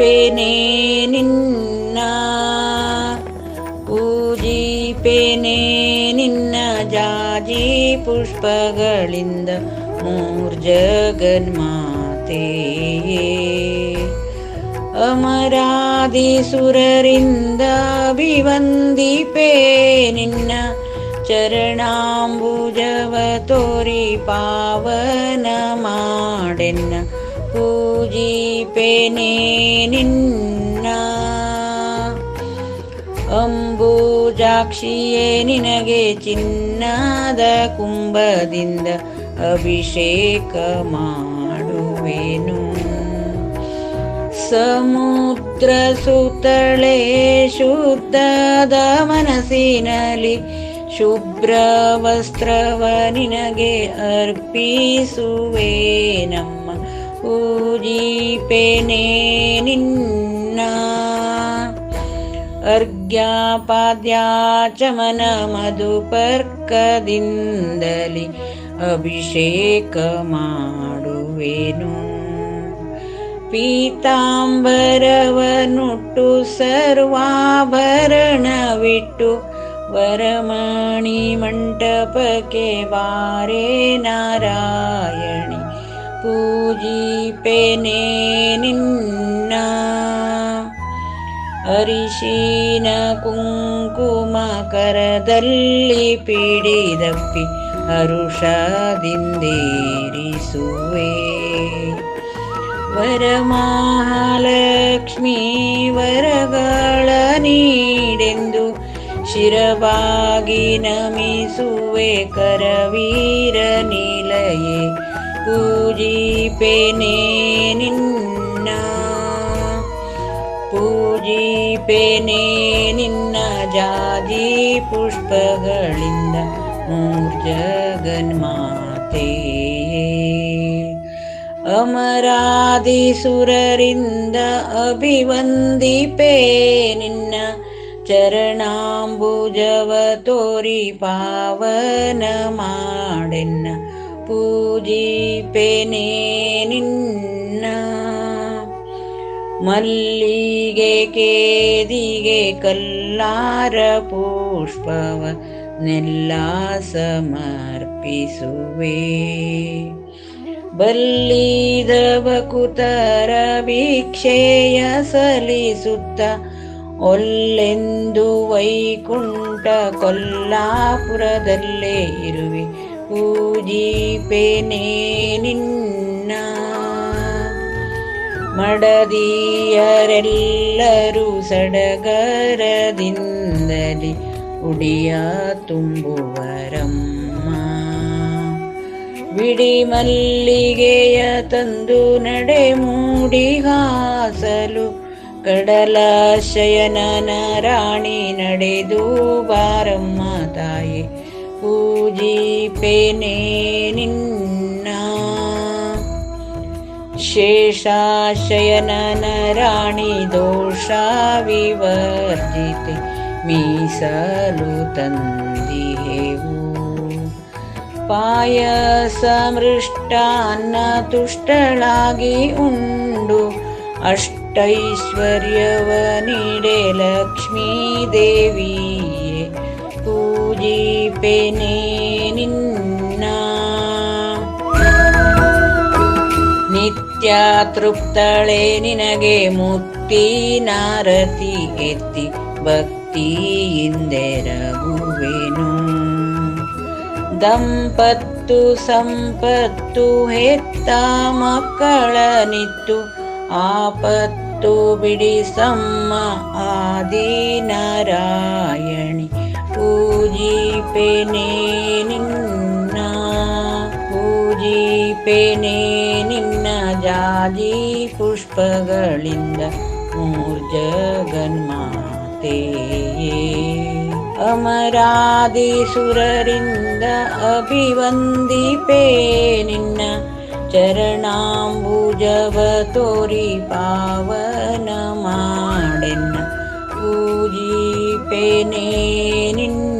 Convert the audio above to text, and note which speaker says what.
Speaker 1: ಪೂಜಿಪೆನೆ ನಿನ್ನ ಪೂಜಿಪೆನೆ ನಿನ್ನ ಜಾಜಿ ಪುಷ್ಪಗಳಿಂದ ಮೂರ್ಜಗನ್ಮಾತೆಯೇ ಅಮರಾದಿ ಸುರರಿಂದ ಅಭಿವಂದಿಪೆ ನಿನ್ನ ಚರಣಾಂಬುಜವ ತೋರಿ ಪಾವನ ಮಾಡೆನ್ನ ಪೂಜಿಪೆನೆ ನಿನ್ನ ಅಂಬುಜಾಕ್ಷಿಯೇ ನಿನಗೆ ಚಿನ್ನದ ಕುಂಭದಿಂದ ಅಭಿಷೇಕ ಮಾಡುವೆನು ಸಮುದ್ರ ಸುತ್ತಳೆ ಶುದ್ಧದ ಮನಸ್ಸಿನಲ್ಲಿ ಶುಭ್ರ ವಸ್ತ್ರವ ನಿನಗೆ ಅರ್ಪಿಸುವೆ ನಮ್ಮ ಪೂಜಿಪೆನೆ ನಿನ್ನ ಅರ್ಘ್ಯಪಾದ್ಯಾಚಮನ ಮಧುಪರ್ಕದಿಂದಲಿ ಅಭಿಷೇಕ ಮಾಡುವೆನು ಪೀತಾಂಬರವನುಟ್ಟು ಸರ್ವಾಭರಣವಿಟ್ಟು ವರಮಣಿ ಮಂಟಪಕ್ಕೆ ಬಾರೆ ನಾರಾಯಣಿ ಪೂಜಿಪೆನೆ ನಿನ್ನ ಅರಿಶಿನ ಕುಂಕುಮ ಕರದಲ್ಲಿ ಪಿಡಿದಪ್ಪಿ ಹರುಷದಿಂದೇರಿಸುವೆ ವರಮಹಾಲಕ್ಷ್ಮೀ ವರಗಳ ನೀಡೆಂದು ಶಿರವಾಗಿ ನಮಿಸುವೆ ಕರವೀರ ನಿಲಯೇ ಪೂಜಿಪೆನೆ ನಿನ್ನ ಪೂಜಿಪೆನೆ ನಿನ್ನ ಜಾಜಿ ಪುಷ್ಪಗಳಿಂದ ಮೂರ್ಜಗನ್ಮಾತೆಯೇ ಅಮರಾದಿ ಸುರರಿಂದ ಅಭಿವಂದಿಪೆ ನಿನ್ನ ಚರಣಾಂಬುಜವ ತೋರಿ ಪಾವನ ಮಾಡೆನ್ನ ಪೂಜಿಪೆನೆ ನಿನ್ನ ಮಲ್ಲಿಗೆ ಕೇದಿಗೆ ಕಲ್ಲಾರ ಪುಷ್ಪವ ನೆಲ್ಲ ಸಮರ್ಪಿಸುವೆ ಬಲ್ಲಿದವ ಕುತರ ಭಿಕ್ಷೆಯ ಸಲಿಸುತ್ತ ಒಲ್ಲೆಂದು ವೈಕುಂಠ ಕೊಲ್ಲಾಪುರದಲ್ಲೇ ಇರುವೆ ಪೂಜಿಪೆನೆ ನಿನ್ನ ಮಡದಿಯರೆಲ್ಲರೂ ಸಡಗರದಿಂದಲಿ ಉಡಿಯ ತುಂಬುವರಮ್ಮ ಬಿಡಿ ಮಲ್ಲಿಗೆಯ ತಂದು ನಡೆ ಮೂಡಿ ಹಾಸಲು ಕಡಲ ಶಯನನ ರಾಣಿ ನಡೆದು ಬಾರಮ್ಮ ತಾಯಿ ಪೂಜಿಪೆನೆ ನಿನ್ನ ಶೇಷಾಶಯನನ ರಾಣಿ ದೋಷ ವಿವರ್ಜಿತೆ ಮೀಸಲು ತಂದಿಹೆವು ಪಾಯಸ ಮೃಷ್ಟಾನ್ನ ತುಷ್ಟಳಾಗಿ ಉಂಡು ಅಷ್ಟೈಶ್ವರ್ಯವ ನೀಡೆ ಲಕ್ಷ್ಮೀ ದೇವಿಯೇ ಪೂಜಿಪೆನೆ ನಿನ್ನ ನಿತ್ಯ ತೃಪ್ತಳೆ ನಿನಗೆ ಮುತ್ತಿನಾರತಿ ಎತ್ತಿ ಭಕ್ತಿಯಿಂದೆರಗುವೆನು ದಂಪತ್ತು ಸಂಪತ್ತು ಹೆತ್ತ ಮಕ್ಕಳನಿತ್ತು ಆಪತ್ತು ಬಿಡಿಸಮ್ಮ ಆದಿನಾರಾಯಣಿ ಪೂಜಿಪೆನೆ ನಿನ್ನ ಪೂಜಿಪೆನೆ ನಿನ್ನ ಜಾಜಿ ಪುಷ್ಪಗಳಿಂದ ಮೂರ್ಜಗನ್ಮಾತೆಯೇ ಅಮರಾದಿ ಸುರರಿಂದ ಅಭಿವಂದಿಪೆ ನಿನ್ನ ಚರಣಾಂಬುಜವ ತೋರಿ ಪಾವನ ಮಾಡೆನ್ನ ಪೂಜಿಪೆನೆ ನಿನ್ನ